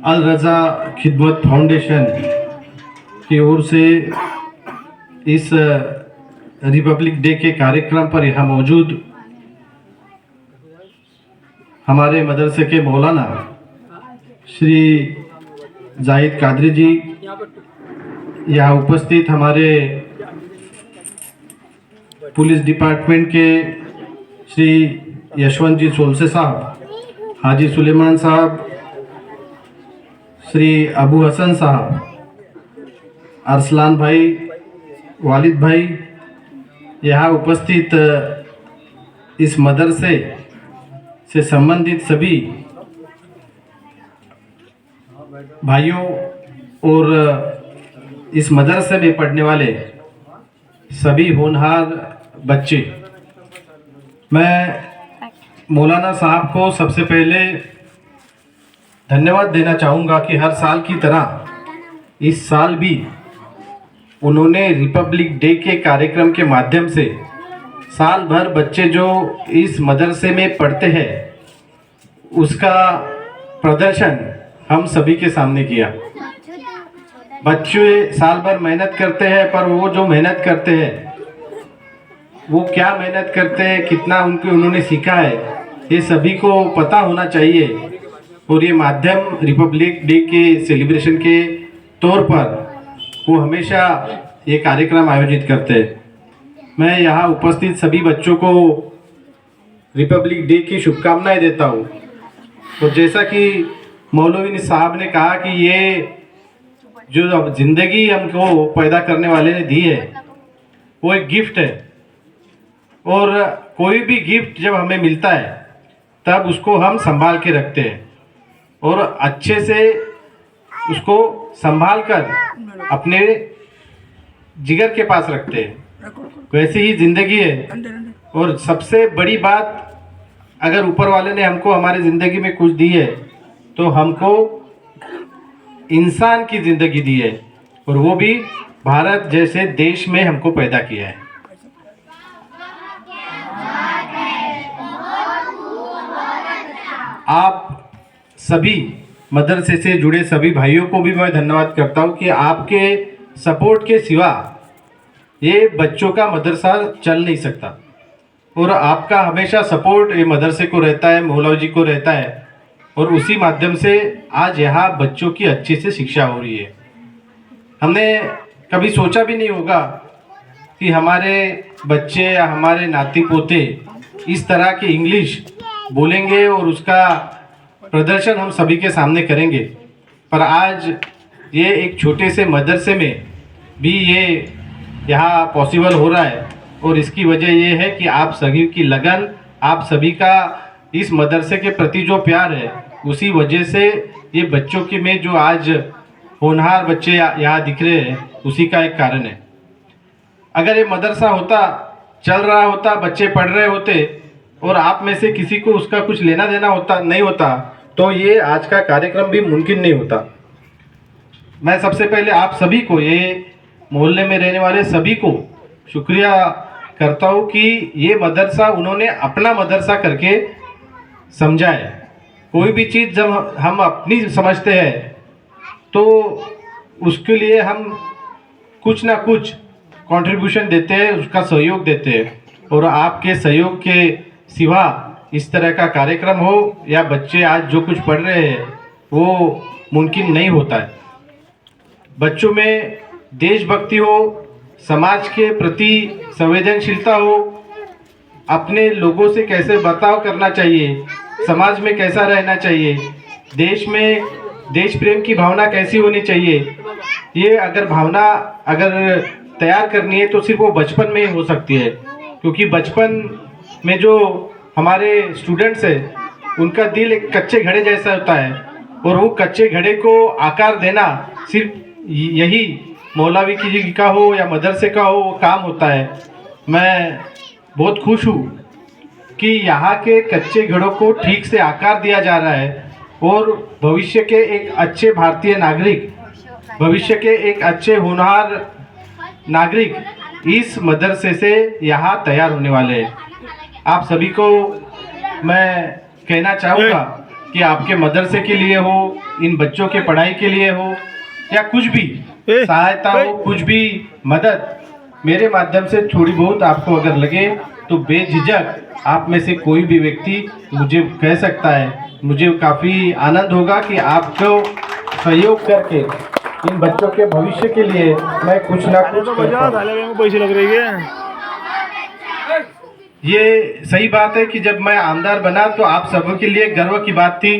अल रज़ा खिदमत फाउंडेशन की ओर से इस रिपब्लिक डे के कार्यक्रम पर यहाँ मौजूद हमारे मदरसे के मौलाना श्री जाहिद कादरी जी, यहाँ उपस्थित हमारे पुलिस डिपार्टमेंट के श्री यशवंत जी सोलसे साहब, हाजी सुलेमान साहब, श्री अबू हसन साहब, अरसलान भाई, वालिद भाई, यहाँ उपस्थित इस मदरसे से संबंधित सभी भाइयों और इस मदरसे में पढ़ने वाले सभी होनहार बच्चे, मैं मौलाना साहब को सबसे पहले धन्यवाद देना चाहूँगा कि हर साल की तरह इस साल भी उन्होंने रिपब्लिक डे के कार्यक्रम के माध्यम से साल भर बच्चे जो इस मदरसे में पढ़ते हैं उसका प्रदर्शन हम सभी के सामने किया। बच्चे साल भर मेहनत करते हैं, पर वो जो मेहनत करते हैं वो क्या मेहनत करते हैं, कितना उन्होंने सीखा है, ये सभी को पता होना चाहिए। और ये माध्यम रिपब्लिक डे के सेलिब्रेशन के तौर पर वो हमेशा ये कार्यक्रम आयोजित करते हैं। मैं यहाँ उपस्थित सभी बच्चों को रिपब्लिक डे की शुभकामनाएं देता हूँ। तो जैसा कि मौलवी साहब ने कहा कि ये जो ज़िंदगी हमको पैदा करने वाले ने दी है वो एक गिफ्ट है, और कोई भी गिफ्ट जब हमें मिलता है तब उसको हम संभाल के रखते हैं और अच्छे से उसको संभाल कर अपने जिगर के पास रखते हैं। वैसी ही ज़िंदगी है। और सबसे बड़ी बात, अगर ऊपर वाले ने हमको हमारी ज़िंदगी में कुछ दी है तो हमको इंसान की ज़िंदगी दी है, और वो भी भारत जैसे देश में हमको पैदा किया है। आप सभी मदरसे से जुड़े सभी भाइयों को भी मैं धन्यवाद करता हूँ कि आपके सपोर्ट के सिवा ये बच्चों का मदरसा चल नहीं सकता, और आपका हमेशा सपोर्ट ये मदरसे को रहता है, मौलवी जी को रहता है, और उसी माध्यम से आज यहाँ बच्चों की अच्छे से शिक्षा हो रही है। हमने कभी सोचा भी नहीं होगा कि हमारे बच्चे या हमारे नाती पोते इस तरह की इंग्लिश बोलेंगे और उसका प्रदर्शन हम सभी के सामने करेंगे। पर आज ये एक छोटे से मदरसे में भी ये यहाँ पॉसिबल हो रहा है, और इसकी वजह ये है कि आप सभी की लगन, आप सभी का इस मदरसे के प्रति जो प्यार है, उसी वजह से ये बच्चों के में जो आज होनहार बच्चे यहाँ दिख रहे हैं उसी का एक कारण है। अगर ये मदरसा होता, चल रहा होता, बच्चे पढ़ रहे होते और आप में से किसी को उसका कुछ लेना देना होता नहीं होता, तो ये आज का कार्यक्रम भी मुमकिन नहीं होता। मैं सबसे पहले आप सभी को, ये मोहल्ले में रहने वाले सभी को शुक्रिया करता हूँ कि ये मदरसा उन्होंने अपना मदरसा करके समझा है। कोई भी चीज़ जब हम अपनी समझते हैं तो उसके लिए हम कुछ ना कुछ कंट्रीब्यूशन देते हैं, उसका सहयोग देते हैं, और आपके सहयोग के सिवा इस तरह का कार्यक्रम हो या बच्चे आज जो कुछ पढ़ रहे हैं वो मुमकिन नहीं होता है। बच्चों में देशभक्ति हो, समाज के प्रति संवेदनशीलता हो, अपने लोगों से कैसे बर्ताव करना चाहिए, समाज में कैसा रहना चाहिए, देश में देश प्रेम की भावना कैसी होनी चाहिए, ये अगर भावना अगर तैयार करनी है तो सिर्फ वो बचपन में ही हो सकती है। क्योंकि बचपन में जो हमारे स्टूडेंट्स हैं उनका दिल एक कच्चे घड़े जैसा होता है, और वो कच्चे घड़े को आकार देना सिर्फ यही मौलवी की का हो या मदरसे का हो वो काम होता है। मैं बहुत खुश हूँ कि यहाँ के कच्चे घड़ों को ठीक से आकार दिया जा रहा है, और भविष्य के एक अच्छे भारतीय नागरिक, भविष्य के एक अच्छे होनहार नागरिक इस मदरसे से यहाँ तैयार होने वाले हैं। आप सभी को मैं कहना चाहूँगा कि आपके मदरसे के लिए हो, इन बच्चों के पढ़ाई के लिए हो, या कुछ भी सहायता हो, कुछ भी मदद मेरे माध्यम से थोड़ी बहुत आपको अगर लगे तो बेझिझक आप में से कोई भी व्यक्ति मुझे कह सकता है। मुझे काफ़ी आनंद होगा कि आपको सहयोग करके इन बच्चों के भविष्य के लिए मैं कुछ ना कुछ कर पाऊं। पैसे लग रही है। ये सही बात है कि जब मैं आमदार बना तो आप सबों के लिए गर्व की बात थी